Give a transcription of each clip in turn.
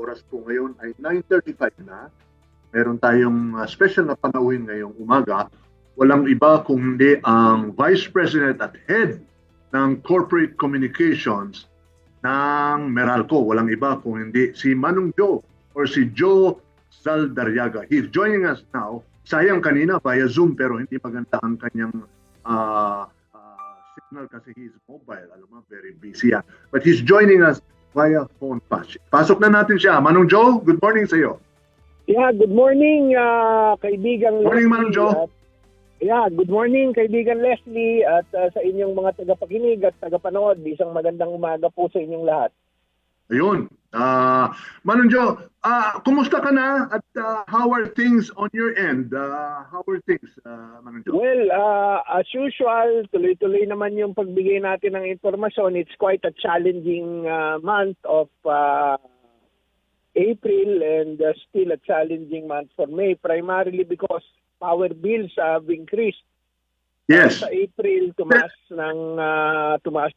oras po ngayon ay 9:35 na. Meron tayong special na panauhin ngayong umaga. Walang iba kung hindi ang Vice President at Head ng Corporate Communications ng Meralco. Walang iba kung hindi si Manong Joe or si Joe Zaldarriaga. He's joining us now. Sayang kanina via Zoom pero hindi maganda ang kanyang signal kasi he's mobile. Alam mo, very busy. But he's joining us via phone patch. Pasok na natin siya. Manong Joe, good morning sa iyo. Yeah, good morning, kaibigan Morning, Leslie. Manong Joe. Good morning, kaibigan Leslie at sa inyong mga tagapakinig at tagapanood. Isang magandang umaga po sa inyong lahat. Ayun. Manong Joe, kumusta ka na at how are things on your end? How are things, Manong Joe? Well, as usual, tuloy-tuloy naman yung pagbigay natin ng informasyon. It's quite a challenging month of April and still a challenging month for May, primarily because power bills have increased. Yes. Sa April, tumaas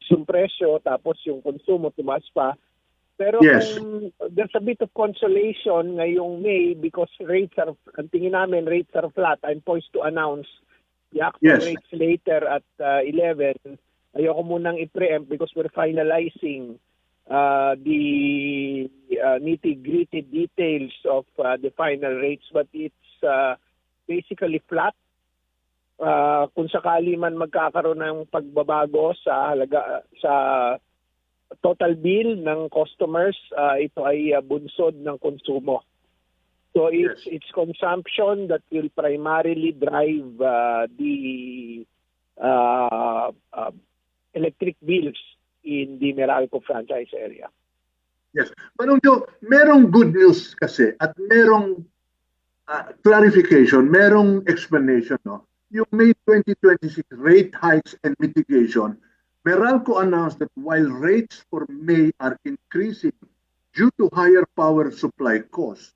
yung presyo, tapos yung konsumo tumaas pa. Pero Yes. There's a bit of consolation ngayong May because ang tingin namin, rates are flat. I'm poised to announce the actual rates later at 11. Ayoko munang i-preempt because we're finalizing the nitty-gritty details of the final rates, but it's basically flat. Kung sakali man magkakaroon ng pagbabago sa total bill ng customers, ito ay bunsod ng konsumo. So it's consumption that will primarily drive the electric bills in the Meralco franchise area. Yes. Manong Joe, merong good news kasi at merong clarification, merong explanation, no? Yung May 2026 rate hikes and mitigation, Meralco announced that while rates for May are increasing due to higher power supply costs,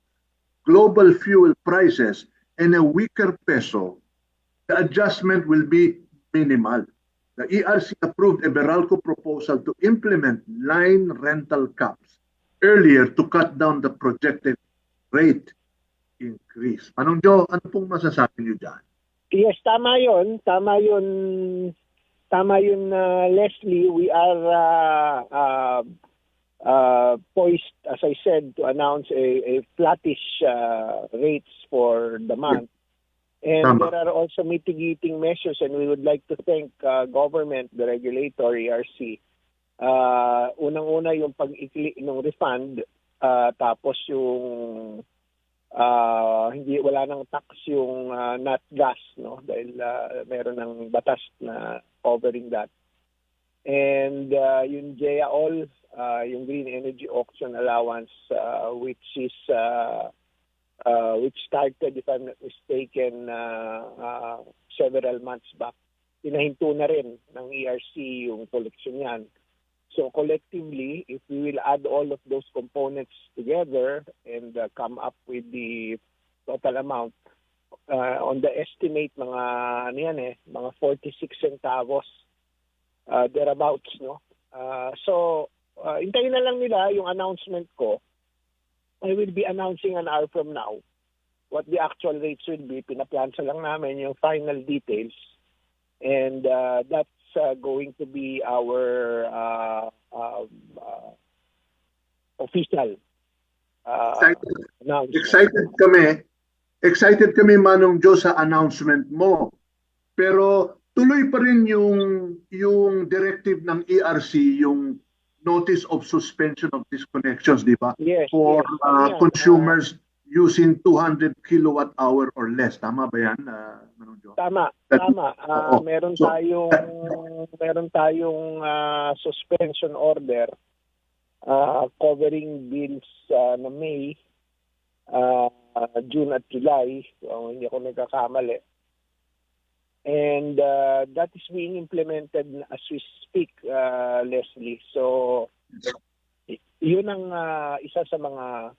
global fuel prices, and a weaker peso, the adjustment will be minimal. The ERC approved a Meralco proposal to implement line rental caps earlier to cut down the projected rate increase. Manong Joe, ano pong masasabi niyo dyan? Yes, tama yun, Leslie. We are poised, as I said, to announce a flattish rates for the month. And there are also mitigating measures, and we would like to thank government, the regulator, ERC. Unang-una yung pag-ikli ng refund, tapos yung wala nang tax yung nat gas, no, dahil meron ng batas na covering that. And yung GEAOL, yung Green Energy Auction Allowance, which started, if I'm not mistaken, several months back. Pinahinto na rin ng ERC yung collection yan. So collectively, if we will add all of those components together and come up with the total amount, on the estimate, mga 46 centavos, thereabouts, no? So, hintayin na lang nila yung announcement ko. I will be announcing an hour from now what the actual rates will be. Pinaplansa lang namin yung final details. And that's going to be our official announcement. Excited kami, Manong Joe, sa announcement mo. Pero tuloy pa rin yung directive ng ERC, yung notice of suspension of disconnections, di ba? Yes. For consumers using 200 kilowatt hour or less. Tama ba yan, Manong Joe? Tama. Meron tayong suspension order covering bills na May, June at July, hindi ako nagkakamali. And that is being implemented as we speak, Leslie. So, yun ang isa sa mga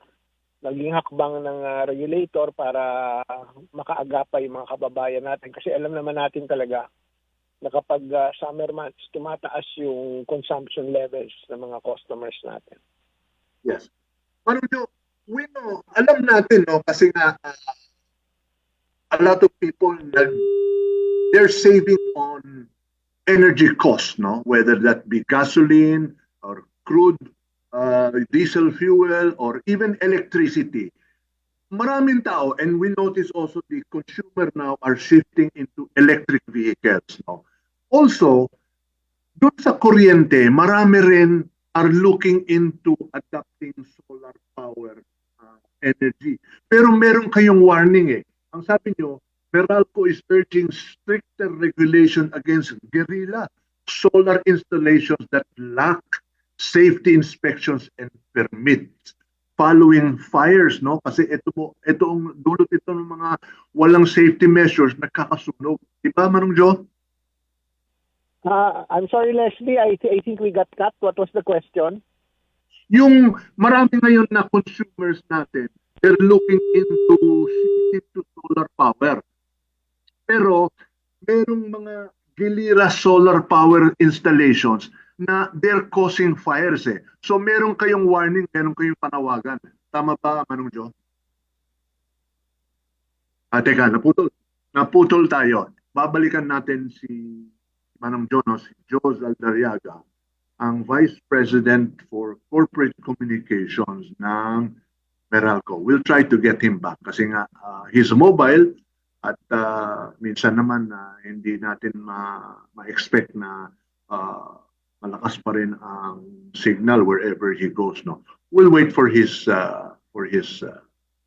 naging hakbang ng regulator para makaagapay yung mga kababayan natin. Kasi alam naman natin talaga na kapag summer months, tumataas yung consumption levels ng mga customers natin. Yes. Manong Joe, alam natin, no, kasi nga, a lot of people, they're saving on energy costs, no? Whether that be gasoline or crude, diesel fuel, or even electricity. Maraming tao, and we notice also the consumer now are shifting into electric vehicles, no? Also, doon sa kuryente, marami rin are looking into adopting solar power energy. Pero meron kayong warning eh. Ang sabi nyo, Meralco is urging stricter regulation against guerrilla solar installations that lack safety inspections and permits following fires, no? Kasi ito ang dulot ito ng mga walang safety measures nagkakasunog. Di ba, Manong Jo? I'm sorry, Leslie. I think we got cut. What was the question? Yung marami ngayon na consumers natin, they're looking into shifting to solar power. Pero merong mga gilira solar power installations na they're causing fires eh. So meron kayong warning, meron kayong panawagan. Tama ba, Manong Jo? Teka, naputol tayo. Babalikan natin si Manong Jo, no? Si Joe Zaldariaga, ang Vice President for Corporate Communications ng Meralco. We'll try to get him back kasi nga he's mobile at minsan naman hindi natin ma-expect na malakas pa rin ang signal wherever he goes, no. We'll wait for his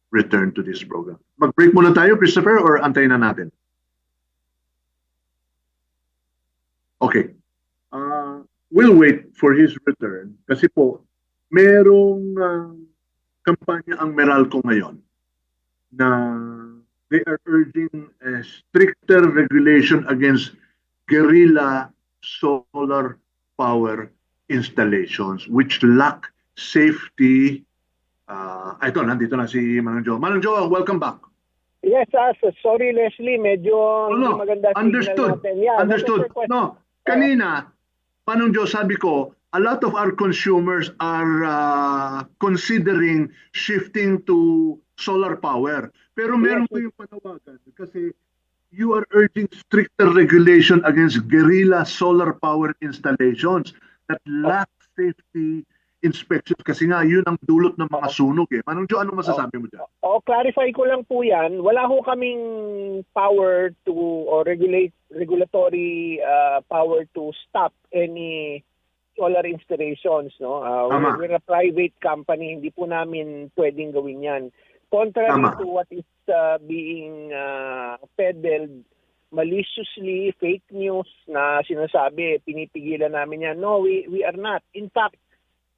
return to this program. Mag-break muna tayo, Christopher, or antayin na natin? Okay. We'll wait for his return kasi po merong kampanya ang Meralco ngayon na they are urging a stricter regulation against guerrilla solar power installations which lack safety. Ito, nandito na si Manong Jo. Manong Jo, welcome back. Yes, sorry Leslie, medyo hindi maganda understood. natin. Yeah, understood. No, kanina, Manong Jo, sabi ko, a lot of our consumers are considering shifting to solar power. Pero meron ko yung panawagan kasi you are urging stricter regulation against guerrilla solar power installations that lack safety inspections kasi nga yun ang dulot ng mga sunog eh. Manong Jo, ano masasabi mo dyan? Clarify ko lang po yan. Wala ho kaming power to or regulatory power to stop any solar installations, no? We're a private company, hindi po namin pwedeng gawin yan. Contrary to what is being peddled maliciously, fake news na sinasabi, pinipigilan namin yan. No, we are not. In fact,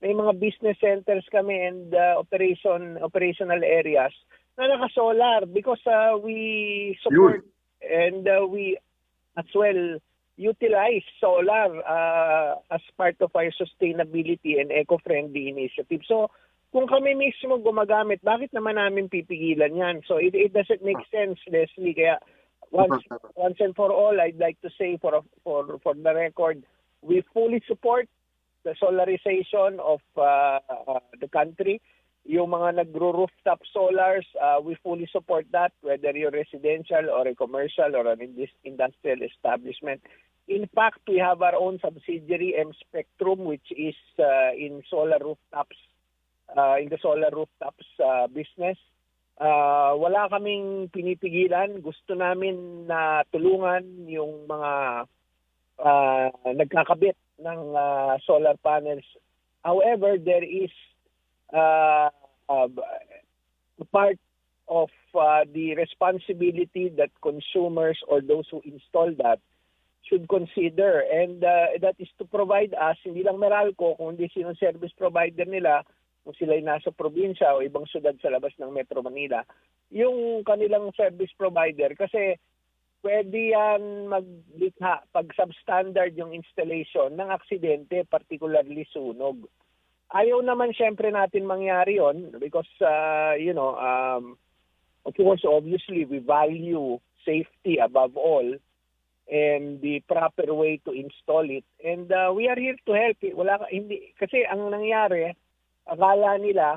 may mga business centers kami and operational areas na naka-solar because we support and we as well utilize solar as part of our sustainability and eco-friendly initiative. So, kung kami mismo gumagamit, bakit naman namin pipigilan yan? So, it doesn't make sense, Leslie. Kaya once and for all, I'd like to say for the record, we fully support the solarization of the country. Yung mga nagro-rooftop solars, we fully support that, whether you're residential or a commercial or an industrial establishment. In fact, we have our own subsidiary, M Spectrum, which is in solar rooftops, in the solar rooftops business. Wala kaming pinipigilan. Gusto namin na tulungan yung mga nagkakabit ng solar panels. However, there is part of the responsibility that consumers or those who install that should consider, and that is to provide us, hindi lang Meralco, kundi sinong service provider nila, kung sila'y nasa probinsya o ibang syudad sa labas ng Metro Manila, yung kanilang service provider, kasi pwede yan maglikha pag substandard yung installation ng aksidente, particularly sunog. Ayaw naman syempre natin mangyari yon because, of course, obviously, we value safety above all and the proper way to install it. And we are here to help. Kasi ang nangyari, akala nila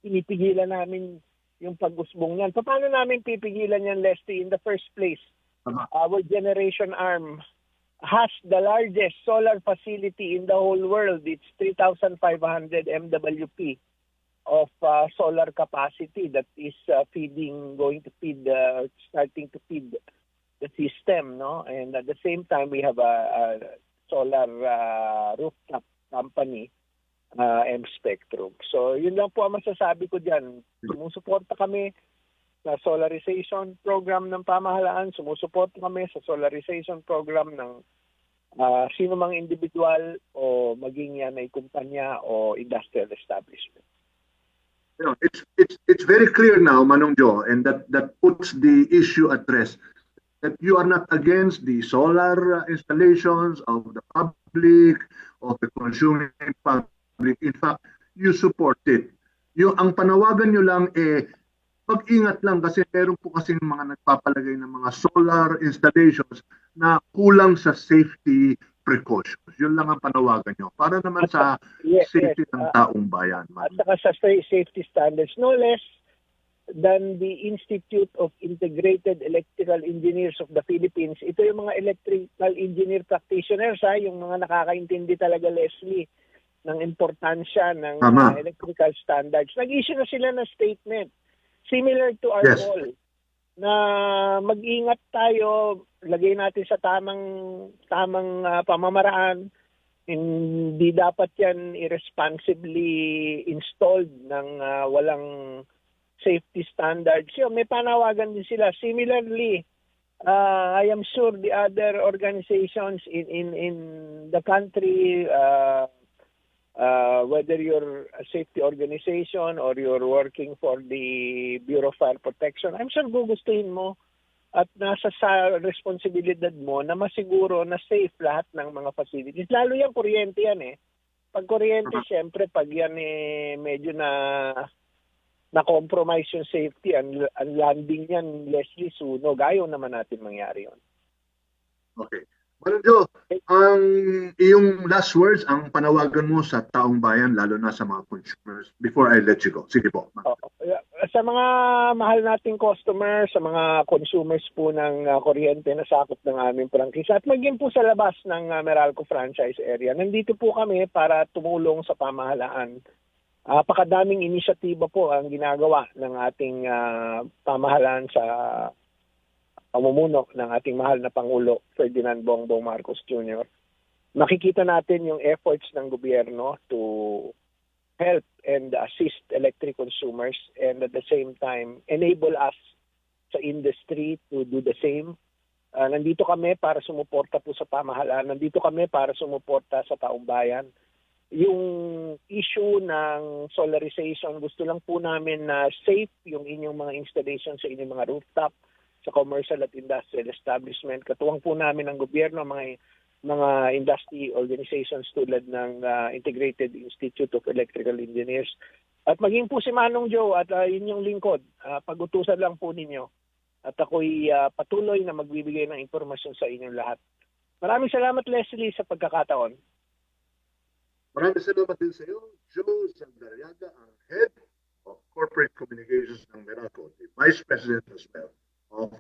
pinipigilan namin yung pag-usbong niyan. Paano namin pipigilan yan, Leslie, in the first place? Our generation arm has the largest solar facility in the whole world. It's 3,500 MWP of solar capacity that is starting to feed the system, no? And at the same time, we have a solar rooftop company, M-Spectrum. So yun lang po ang masasabi ko dyan. Sumusuporta kami sa solarization program ng pamahalaan, sumusuporta kami sa solarization program ng sino mang individual o maging yan ay kumpanya o industrial establishment. You know, it's very clear now, Manong Jo, and that puts the issue at rest, that you are not against the solar installations of the public, of the consuming public. In fact, you support it. Ang panawagan nyo lang mag-ingat lang kasi meron po kasing mga nagpapalagay ng mga solar installations na kulang sa safety precautions. Yun lang ang panawagan nyo. Para naman sa safety ng taong bayan. At saka sa safety standards, no less than the Institute of Integrated Electrical Engineers of the Philippines. Ito yung mga electrical engineer practitioners, yung mga nakakaintindi talaga, Leslie, ng importansya ng electrical standards. Nag-issue na sila ng statement similar to our goal na mag-ingat tayo, lagay natin sa tamang pamamaraan. Hindi dapat yan irresponsibly installed ng walang safety standards. May panawagan din sila. Similarly, I am sure the other organizations in the country, whether you're a safety organization or you're working for the Bureau of Fire Protection, I'm sure gugustuhin mo at nasa sa responsibilidad mo na masiguro na safe lahat ng mga facilities. Lalo yung kuryente yan Pag kuryente, syempre, pag yan medyo na-compromise yung safety, ang landing yan, Leslie, sunog. Ayaw naman natin mangyari yun. Okay. Manong Jo, ang iyong last words, ang panawagan mo sa taong bayan, lalo na sa mga consumers, before I let you go. Sige po. Sa mga mahal nating customers, sa mga consumers po ng kuryente na sakop ng aming prangkisa, at maging po sa labas ng Meralco franchise area, nandito po kami para tumulong sa pamahalaan. Pakadaming inisyatiba po ang ginagawa ng ating pamahalaan sa pamumuno ng ating mahal na Pangulo, Ferdinand Bongbong Marcos Jr. Makikita natin yung efforts ng gobyerno to help and assist electric consumers and at the same time enable us sa industry to do the same. Nandito kami para sumuporta po sa pamahalaan. Nandito kami para sumuporta sa taong bayan. Yung issue ng solarization, gusto lang po namin na safe yung inyong mga installation sa inyong mga rooftop, sa commercial at industrial establishment. Katuwang po namin ang gobyerno, mga industry organizations tulad ng Integrated Institute of Electrical Engineers. At maging po si Manong Jo at inyong lingkod, pag-utusan lang po ninyo. At ako'y patuloy na magbibigay ng impormasyon sa inyong lahat. Maraming salamat, Leslie, sa pagkakataon. Maraming salamat din sa iyo, Joe Sandariaga, ang Head of Corporate Communications ng Meralco, the Vice President as well of